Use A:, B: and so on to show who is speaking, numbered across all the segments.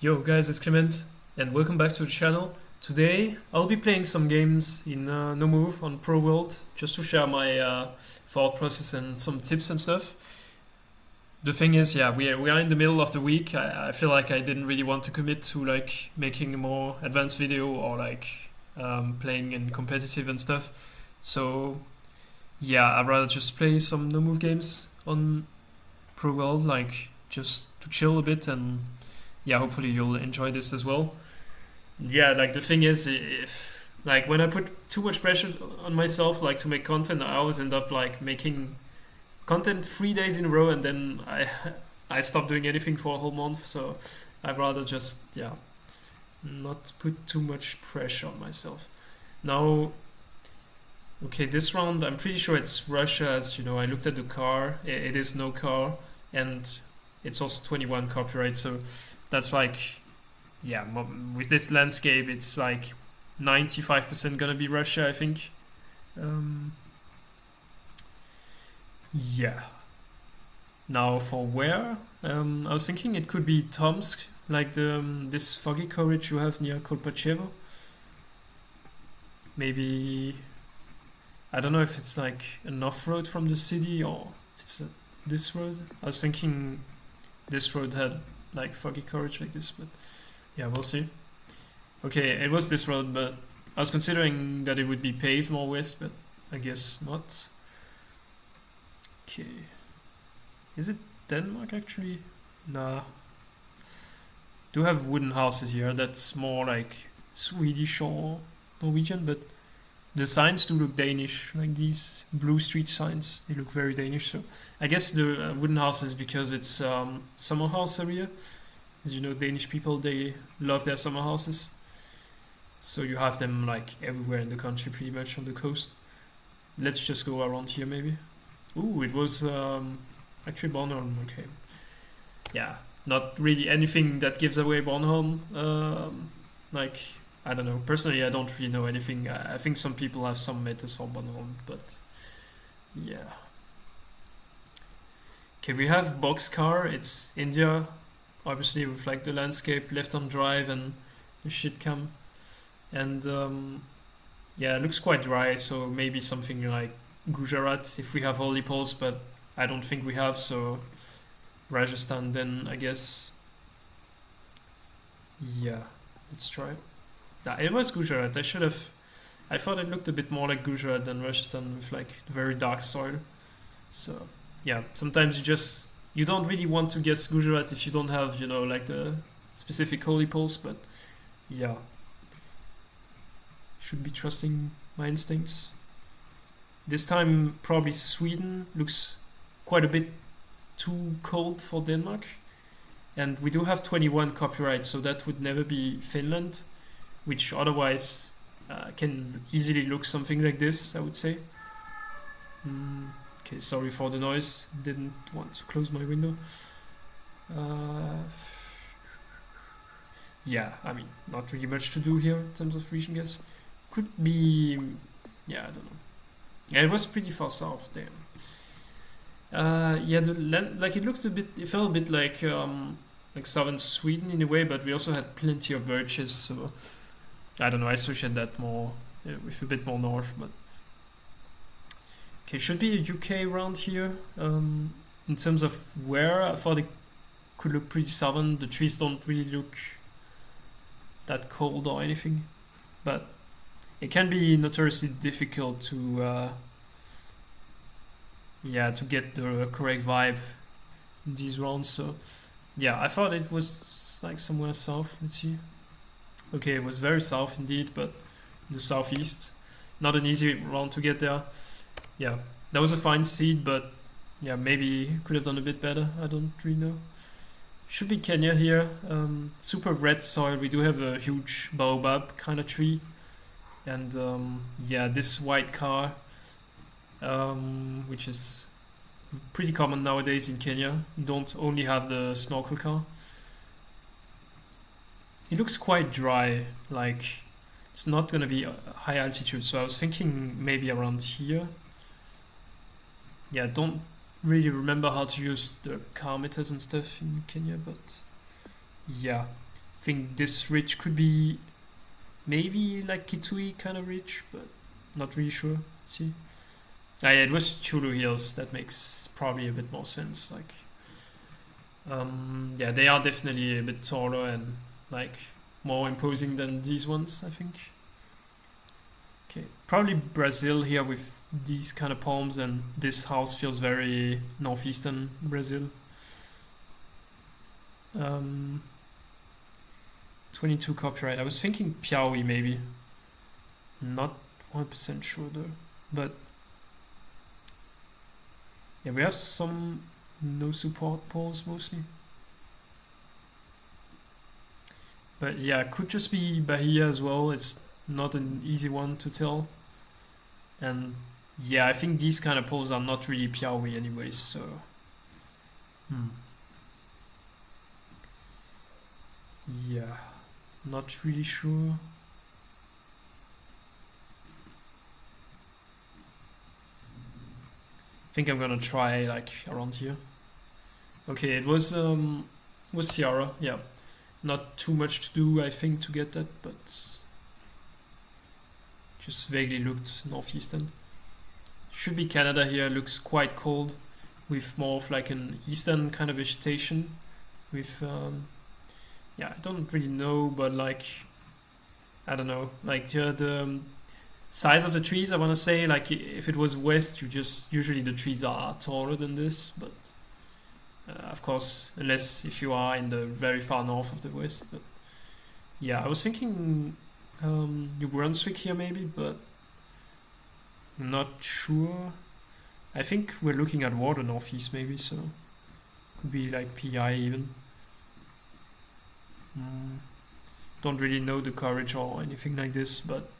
A: Yo guys, it's Clement and welcome back to the channel. Today I'll be playing some games in No Move on Pro World just to share my thought process and some tips and stuff. The thing is, yeah, we are in the middle of the week. I feel like I didn't really want to commit to like making a more advanced video or like playing in competitive and stuff. So yeah, I'd rather just play some No Move games on Pro World, like just to chill a bit and yeah, hopefully you'll enjoy this as well. Yeah, like the thing is, if like when I put too much pressure on myself, like to make content, I always end up like making content 3 days in a row, and then I stop doing anything for a whole month. So I'd rather just not put too much pressure on myself. Now, okay, this round I'm pretty sure it's Russia, as you know. I looked at the car; it is no car, and it's also 21 copyright. So that's like, yeah, with this landscape, it's like 95% gonna be Russia, I think. Um, yeah. Now for where? I was thinking it could be Tomsk, like this foggy coverage you have near Kolpachevo. Maybe I don't know if it's like an off-road from the city or if it's this road. I was thinking this road had like foggy coverage like this, but yeah, we'll see. Okay, it was this road, but I was considering that it would be paved more west, but I guess not. Okay, is it Denmark actually? Nah. Do have wooden houses here. That's more like Swedish or Norwegian, but the signs do look Danish, like these blue street signs. They look very Danish. So I guess the wooden houses because it's summer house area. As you know, Danish people, they love their summer houses. So you have them like everywhere in the country, pretty much on the coast. Let's just go around here, maybe. Ooh, it was actually Bornholm. Okay, yeah, not really anything that gives away Bornholm. Like I don't know. Personally, I don't really know anything. I think some people have some metas for Bornholm, but yeah. Okay, we have Boxcar. It's India, obviously with like the landscape left on drive and the shit cam, and yeah, it looks quite dry. So maybe something like Gujarat if we have holy poles, but I don't think we have. So Rajasthan then, I guess. Yeah, let's try. Yeah, it was Gujarat. I should have. I thought it looked a bit more like Gujarat than Rajasthan with like very dark soil. So yeah, sometimes you don't really want to guess Gujarat if you don't have like the specific holy poles. But yeah, should be trusting my instincts. This time probably Sweden looks quite a bit too cold for Denmark, and we do have 21 copyright, so that would never be Finland, which otherwise can easily look something like this, I would say. Okay, sorry for the noise. Didn't want to close my window. Uh, yeah, I mean, not really much to do here in terms of region guess. Could be, yeah, I don't know. Yeah, it was pretty far south, damn. Yeah, the land, like it looked a bit, it felt a bit like southern Sweden in a way, but we also had plenty of birches, so I don't know. I associate that more with a bit more north, but okay, should be a UK around here. In terms of where, I thought it could look pretty southern. The trees don't really look that cold or anything, but it can be notoriously difficult to yeah, to get the correct vibe in these rounds. So yeah, I thought it was like somewhere south. Let's see. Okay, it was very south indeed, but the southeast. Not an easy round to get there. Yeah, that was a fine seed, but yeah, maybe could have done a bit better. I don't really know. Should be Kenya here. Super red soil. We do have a huge baobab kind of tree, and yeah, this white car, which is pretty common nowadays in Kenya. You don't only have the snorkel car. It looks quite dry, like it's not gonna be a high altitude. So I was thinking maybe around here. Yeah, don't really remember how to use the car meters and stuff in Kenya, but yeah. think this ridge could be maybe like Kitui kind of ridge, but not really sure. Let's see. Ah, yeah, it was Chulu Hills. That makes probably a bit more sense. Like, yeah, they are definitely a bit taller and like more imposing than these ones, I think. Okay, probably Brazil here with these kind of palms, and this house feels very northeastern Brazil. 22 copyright. I was thinking Piauí maybe. Not 100% sure though. But yeah, we have some no support poles mostly. But yeah, it could just be Bahia as well. It's not an easy one to tell. And yeah, I think these kind of poles are not really Piauí anyways, so. Yeah, not really sure. I think I'm gonna try like around here. Okay, it was Sierra, yeah. Not too much to do, I think, to get that, but just vaguely looked northeastern. Should be Canada here. Looks quite cold, with more of like an eastern kind of vegetation. With yeah, I don't really know, but like I don't know, like the size of the trees. I want to say like if it was west, you just usually the trees are taller than this, but. Of course, unless if you are in the very far north of the west. But yeah, I was thinking New Brunswick here maybe, but I'm not sure. I think we're looking at water northeast maybe, so could be like PI even. Don't really know the coverage or anything like this, but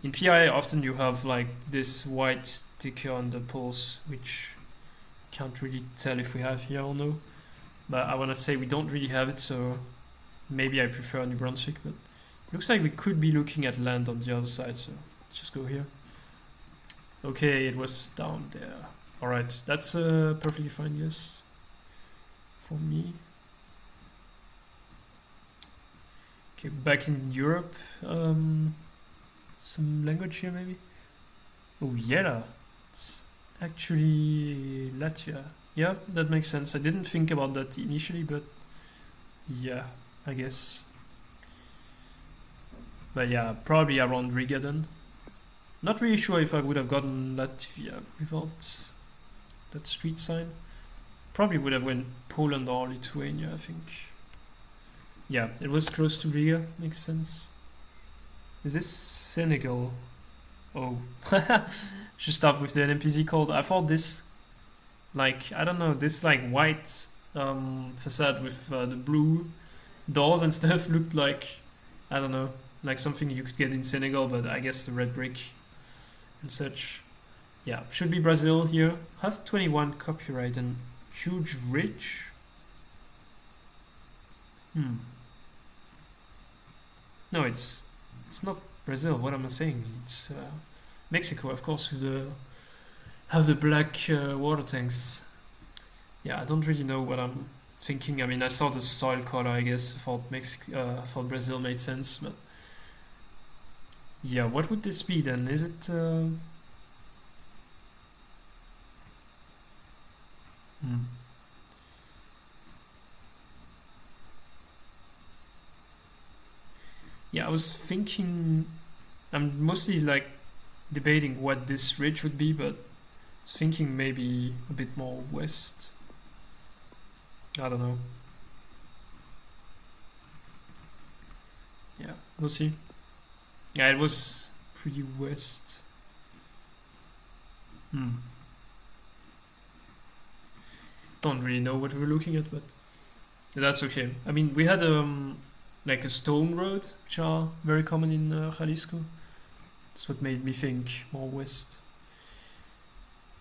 A: in PI often you have like this white sticker on the poles, which can't really tell if we have here or no, but I want to say we don't really have it, so maybe I prefer New Brunswick, but it looks like we could be looking at land on the other side, so let's just go here. Okay, it was down there. Alright, that's a perfectly fine guess for me. Okay, back in Europe, some language here maybe. Oh, Yela. It's actually Latvia. Yeah, that makes sense. I didn't think about that initially, but yeah, I guess. But yeah, probably around Riga then. Not really sure if I would have gotten Latvia without that street sign. Probably would have went Poland or Lithuania, I think. Yeah, it was close to Riga, makes sense. Is this Senegal? Oh, should stop with the NPC code. I thought this, like, I don't know, this like white facade with the blue doors and stuff looked like, I don't know, like something you could get in Senegal, but I guess the red brick and such. Yeah, should be Brazil here. Have 21 copyright and huge ridge. No, it's not Brazil. What am I saying? It's Mexico, of course, with the have the black water tanks. Yeah, I don't really know what I'm thinking. I mean, I saw the soil color. I guess I thought Brazil made sense, but yeah, what would this be then? Is it? Yeah, I was thinking. I'm mostly like debating what this ridge would be, but I was thinking maybe a bit more west. I don't know. Yeah, we'll see. Yeah, it was pretty west. Don't really know what we're looking at, but that's okay. I mean, we had like a stone road, which are very common in Jalisco. That's what made me think more west.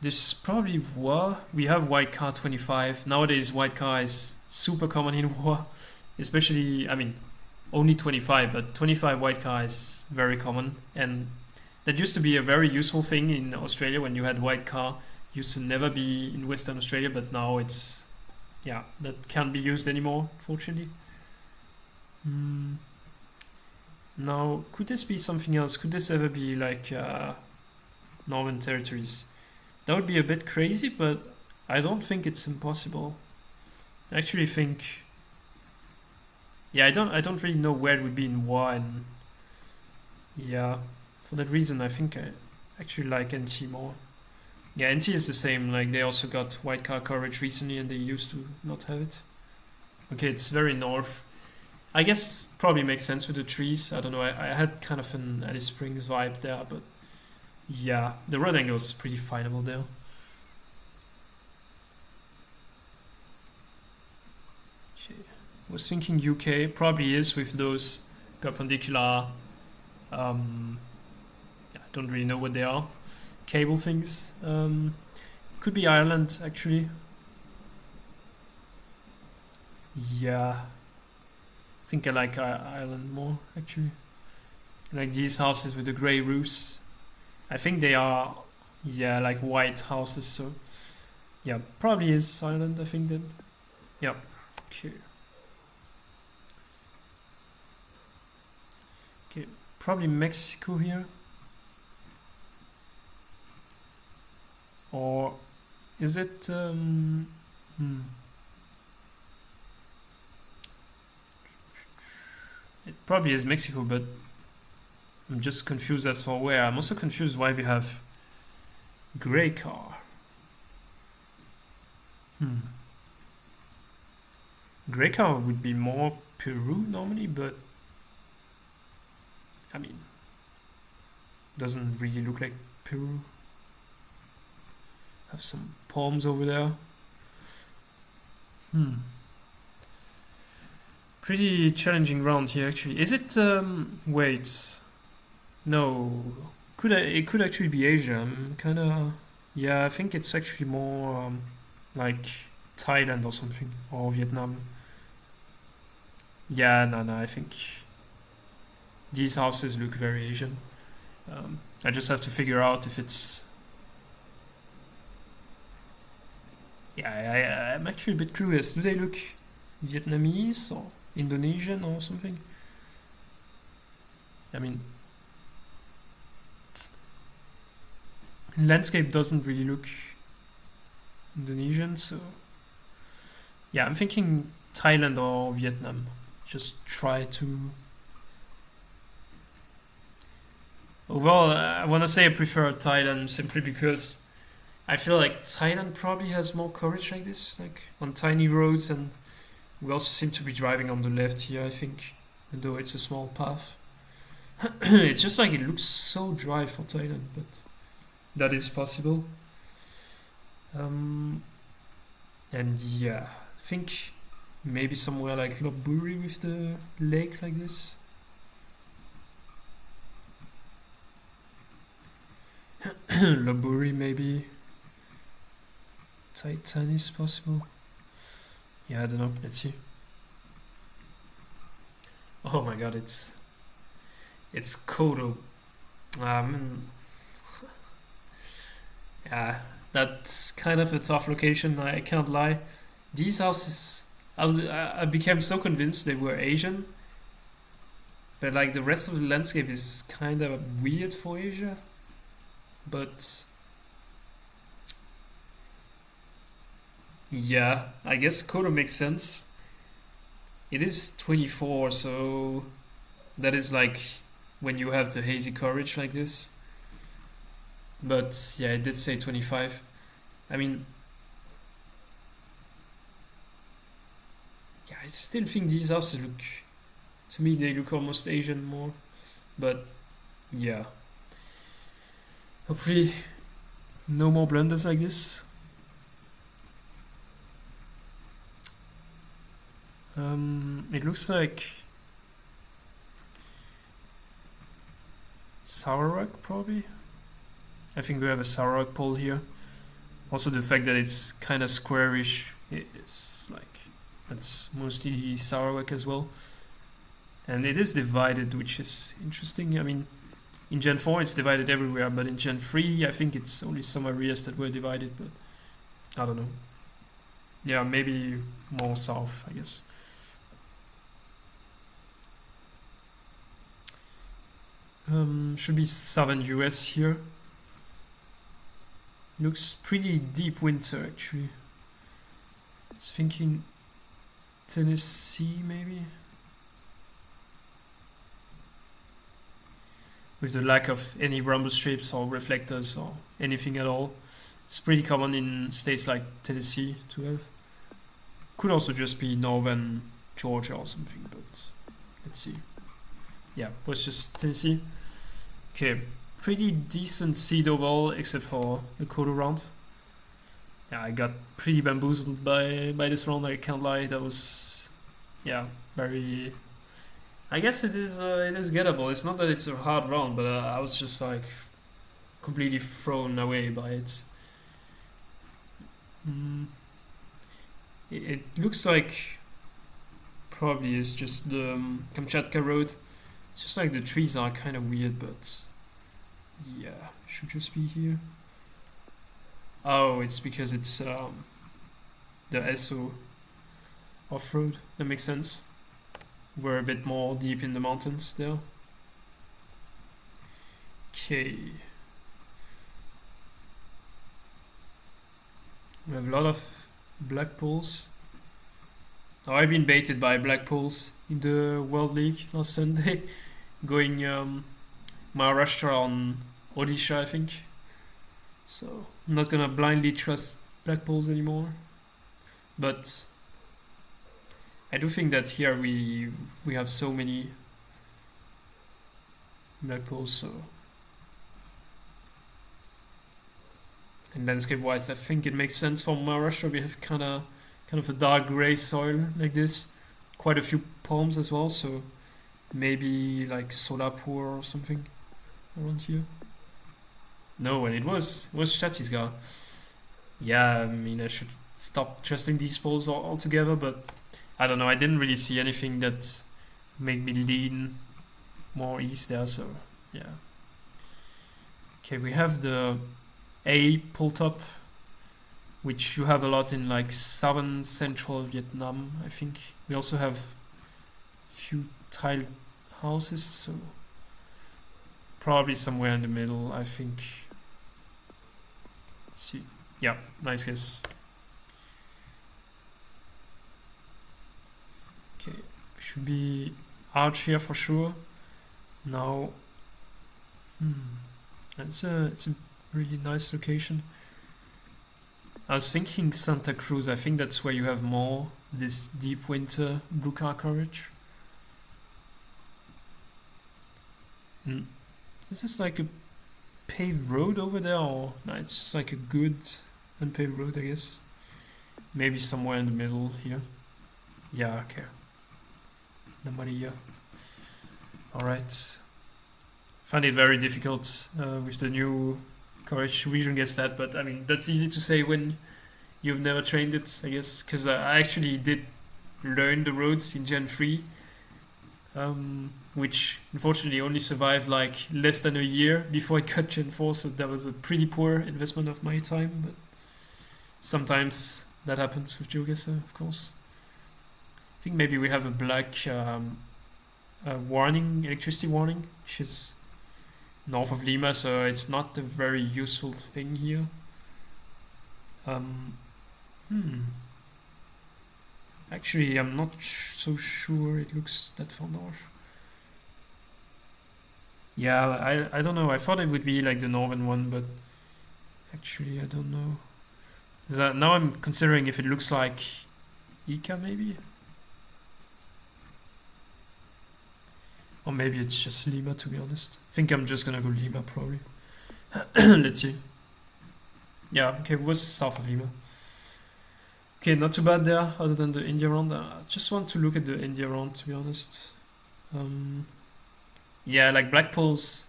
A: This probably War. We have white car 25. Nowadays, white car is super common in War, especially. I mean, only 25, but 25 white car is very common, and that used to be a very useful thing in Australia when you had white car. Used to never be in Western Australia, but now it's, yeah, that can't be used anymore, fortunately. Now, could this be something else? Could this ever be like Northern Territories? That would be a bit crazy, but I don't think it's impossible. I actually think, yeah, I don't really know where it would be in war, and yeah, for that reason, I think I actually like NT more. Yeah, NT is the same. Like they also got white car coverage recently, and they used to not have it. Okay, it's very north. I guess probably makes sense with the trees. I don't know. I had kind of an Alice Springs vibe there, but yeah, the road angle is pretty findable there. Okay. I was thinking UK probably is with those perpendicular. I don't really know what they are. Cable things. Could be Ireland actually. Yeah, I think I like Ireland more actually. Like these houses with the grey roofs. I think they are, yeah, like white houses. So yeah, probably is Ireland. I think then. Yeah. Okay. Okay. Probably Mexico here. Or is it? It probably is Mexico, but I'm just confused as for where. I'm also confused why we have gray car. Gray car would be more Peru normally, but I mean, doesn't really look like Peru. Have some palms over there. Pretty challenging round here actually. Is it wait. No. It could actually be Asia. I'm kinda, yeah, I think it's actually more like Thailand or something. Or Vietnam. Yeah, no, I think these houses look very Asian. I just have to figure out if it's, yeah, I'm actually a bit curious. Do they look Vietnamese or Indonesian or something? I mean, landscape doesn't really look Indonesian, so yeah, I'm thinking Thailand or Vietnam. Just try to. Overall, I want to say I prefer Thailand simply because I feel like Thailand probably has more coverage like this, like on tiny roads, and we also seem to be driving on the left here, I think, though it's a small path. It's just like it looks so dry for Thailand, but that is possible. And yeah, I think maybe somewhere like Lopburi with the lake like this. Lopburi maybe. Titan is possible. Yeah, I don't know. Let's see. Oh my god, it's Kodo. Yeah, that's kind of a tough location. I can't lie. These houses, I became so convinced they were Asian, but like the rest of the landscape is kind of weird for Asia. But yeah, I guess Kodo makes sense. It is 24, so that is like when you have the hazy coverage like this. But yeah, it did say 25. I mean, yeah, I still think these houses look, to me, they look almost Asian more. But yeah, hopefully, no more blunders like this. It looks like Sarawak probably. I think we have a Sarawak pole here. Also the fact that it's kind of squarish, it's like that's mostly Sarawak as well. And it is divided, which is interesting. I mean, in Gen 4 it's divided everywhere, but in Gen 3 I think it's only some areas that were divided, but I don't know. Yeah, maybe more south, I guess. Should be southern US here. Looks pretty deep winter actually. I was thinking Tennessee maybe? With the lack of any rumble strips or reflectors or anything at all. It's pretty common in states like Tennessee to have. Could also just be northern Georgia or something, but let's see. Yeah, it was just Tennessee. Okay, pretty decent seed overall, except for the Kodo round. Yeah, I got pretty bamboozled by this round, I can't lie. That was, yeah, very... I guess it is gettable. It's not that it's a hard round, but I was just like completely thrown away by it. It looks like probably it's just the Kamchatka road. It's just like the trees are kind of weird, but yeah, should just be here. Oh, it's because it's the SO off-road. That makes sense. We're a bit more deep in the mountains there. Okay. We have a lot of black poles. Now, I've been baited by black poles in the World League last Sunday, going Maharashtra on Odisha, I think. So I'm not gonna blindly trust black poles anymore. But I do think that here we have so many black poles, so and landscape wise I think it makes sense for Maharashtra. We have kind of a dark gray soil like this, quite a few palms as well, so maybe like Solapur or something around here. No, and it was Chhattisgarh. Yeah, I mean I should stop trusting these poles altogether, but I don't know, I didn't really see anything that made me lean more east there, so yeah. Okay, we have the A pole top, which you have a lot in like southern central Vietnam, I think. We also have a few tiled houses, so probably somewhere in the middle, I think. Let's see. Yeah, nice guess. Okay, should be arch here for sure. Now, it's a really nice location. I was thinking Santa Cruz. I think that's where you have more this deep winter blue car coverage. Is this like a paved road over there, or no? It's just like a good unpaved road, I guess. Maybe somewhere in the middle here. Yeah, okay. Nobody. All right. Find it very difficult with the new coverage region gets that, but I mean that's easy to say when you've never trained it, I guess, because I actually did learn the roads in Gen 3, which unfortunately only survived like less than a year before I cut Gen 4, so that was a pretty poor investment of my time, but sometimes that happens with Geoguessr, of course. I think maybe we have a black warning, electricity warning, which is north of Lima, so it's not a very useful thing here. Actually, I'm not so sure it looks that far north. Yeah, I don't know. I thought it would be like the northern one, but actually I don't know. Now I'm considering if it looks like Ica maybe? Or maybe it's just Lima, to be honest. I think I'm just gonna go Lima, probably. Let's see. Yeah, okay, it was south of Lima. Okay, not too bad there, other than the India round. I just want to look at the India round, to be honest. Yeah, like black poles.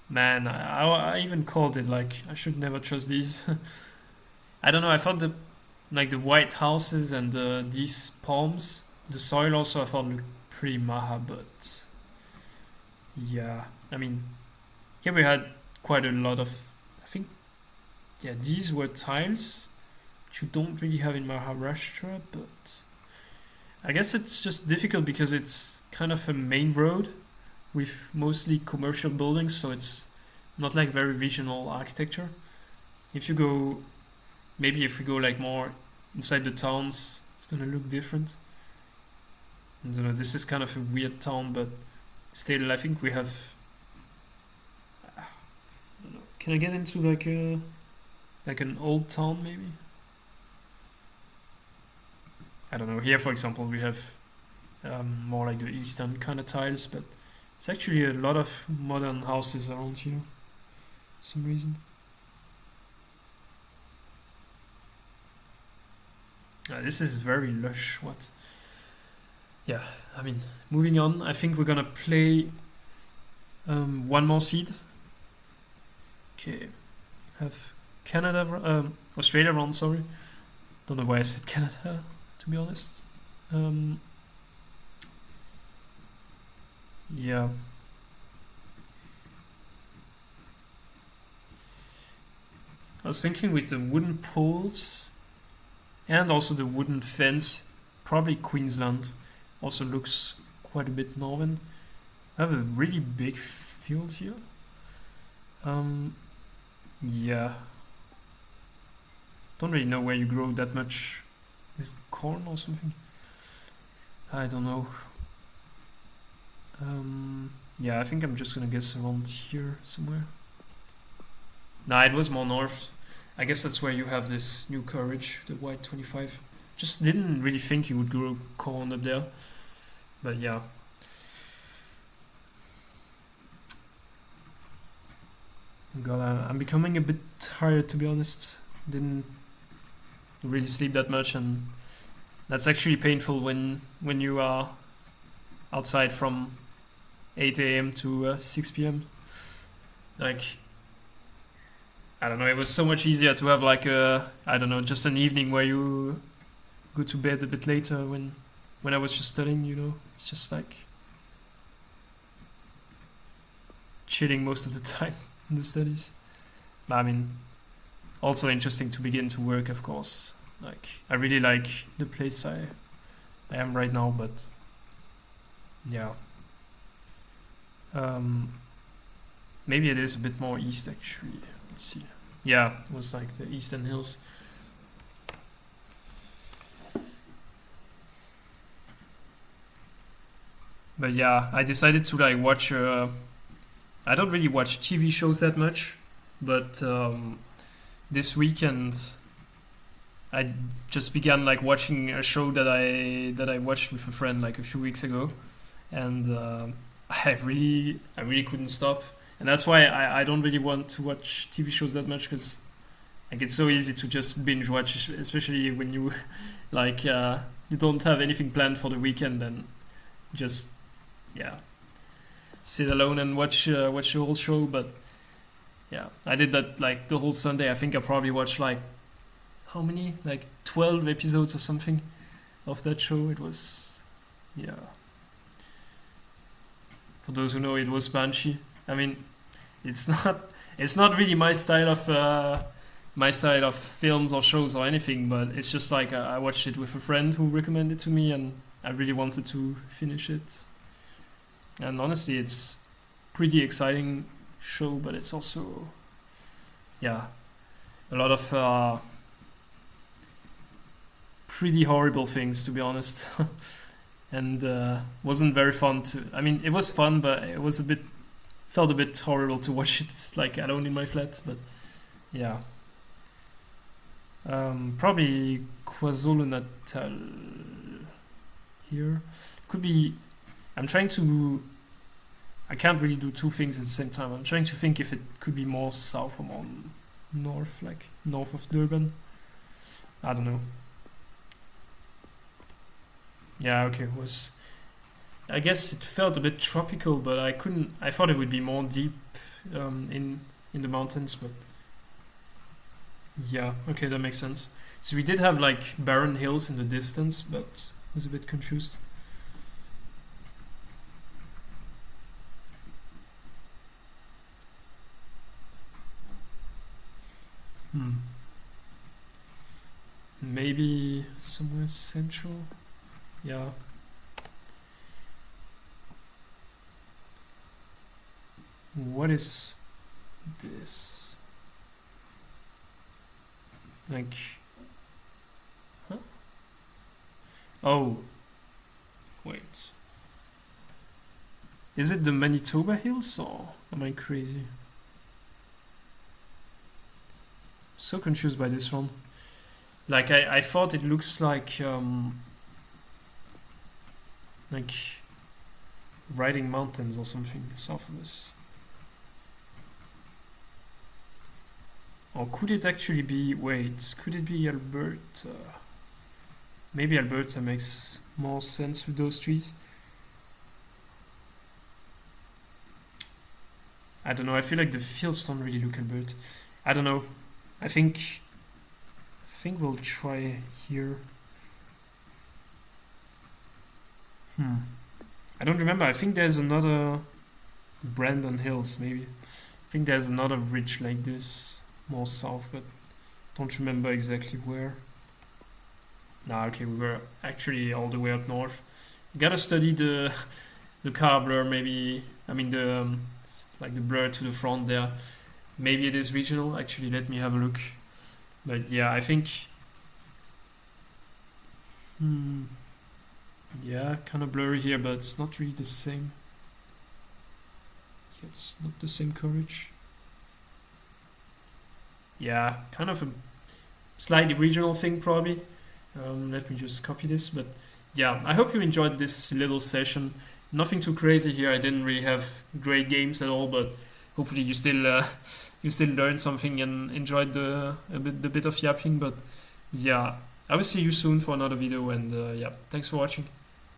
A: Man, I even called it, like, I should never trust these. I don't know, I thought the white houses and these palms, the soil also I thought looked pretty maha, but... Yeah, I mean, here we had quite a lot of, I think, yeah, these were tiles, which you don't really have in Maharashtra, but I guess it's just difficult because it's kind of a main road, with mostly commercial buildings, so it's not like very regional architecture. If you go, maybe if we go like more inside the towns, it's gonna look different. I don't know, this is kind of a weird town, but still, I think we have. I don't know. Can I get into like an old town maybe? I don't know. Here, for example, we have more like the eastern kind of tiles, but it's actually a lot of modern houses around here, for some reason. This is very lush. What? Yeah, I mean, moving on. I think we're gonna play one more seed. Okay, have Australia round. Sorry, don't know why I said Canada. To be honest, yeah. I was thinking with the wooden poles and also the wooden fence, probably Queensland also looks quite a bit northern. I have a really big field here. Yeah. Don't really know where you grow that much. Is it corn or something? I don't know. Yeah, I think I'm just gonna guess around here somewhere. Nah, it was more north. I guess that's where you have this new courage, the white 25. Just didn't really think you would grow corn up there. But yeah. God, I'm becoming a bit tired, to be honest. Didn't really sleep that much, and that's actually painful when you are outside from 8 a.m. to 6 p.m. Like, I don't know, it was so much easier to have like I don't know, just an evening where you go to bed a bit later when I was just studying, you know. It's just like chilling most of the time in the studies. But I mean, also interesting to begin to work, of course. Like, I really like the place I am right now, but yeah. Maybe it is a bit more east actually. Let's see. Yeah, it was like the Eastern Hills. But yeah, I decided to like watch. I don't really watch TV shows that much, but this weekend I just began like watching a show that I watched with a friend like a few weeks ago, and I really couldn't stop. And that's why I don't really want to watch TV shows that much, because like it's so easy to just binge watch, especially when you like you don't have anything planned for the weekend, and just yeah sit alone and watch the whole show. But yeah, I did that like the whole Sunday. I think I probably watched like how many, like 12 episodes or something of that show. It was, yeah. For those who know, it was Banshee. I mean, it's not really my style of films or shows or anything, but it's just like I watched it with a friend who recommended it to me, and I really wanted to finish it. And honestly, it's pretty exciting show, but it's also, yeah, a lot of pretty horrible things, to be honest. And wasn't very fun to. I mean, it was fun, but it was felt a bit horrible to watch it like alone in my flat. But yeah, probably KwaZulu Natal here. Could be. I'm trying to. I can't really do two things at the same time. I'm trying to think if it could be more south or more north, like north of Durban. I don't know. Yeah, okay, it was. I guess it felt a bit tropical, but I couldn't. I thought it would be more deep in the mountains, but yeah, okay, that makes sense. So we did have like barren hills in the distance, but I was a bit confused. Maybe somewhere central. Yeah. What is this? Like, huh? Oh, wait. Is it the Manitoba Hills or am I crazy? So confused by this one. Like I thought it looks like riding mountains or something south of this. Or could it actually be, wait, could it be Alberta? Maybe Alberta makes more sense with those trees. I don't know, I feel like the fields don't really look Alberta. I don't know. I think we'll try here. I don't remember. I think there's another Brandon Hills, maybe. I think there's another ridge like this, more south, but don't remember exactly where. Nah, okay, we were actually all the way up north. You gotta study the car blur, maybe. I mean the like the blur to the front there. Maybe it is regional. Actually, let me have a look. But yeah, I think. Yeah, kind of blurry here, but it's not really the same. It's not the same coverage. Yeah, kind of a slightly regional thing, probably. Let me just copy this. But yeah, I hope you enjoyed this little session. Nothing too crazy here. I didn't really have great games at all, but hopefully you still learned something and enjoyed the bit of yapping. But yeah, I will see you soon for another video, and yeah, thanks for watching.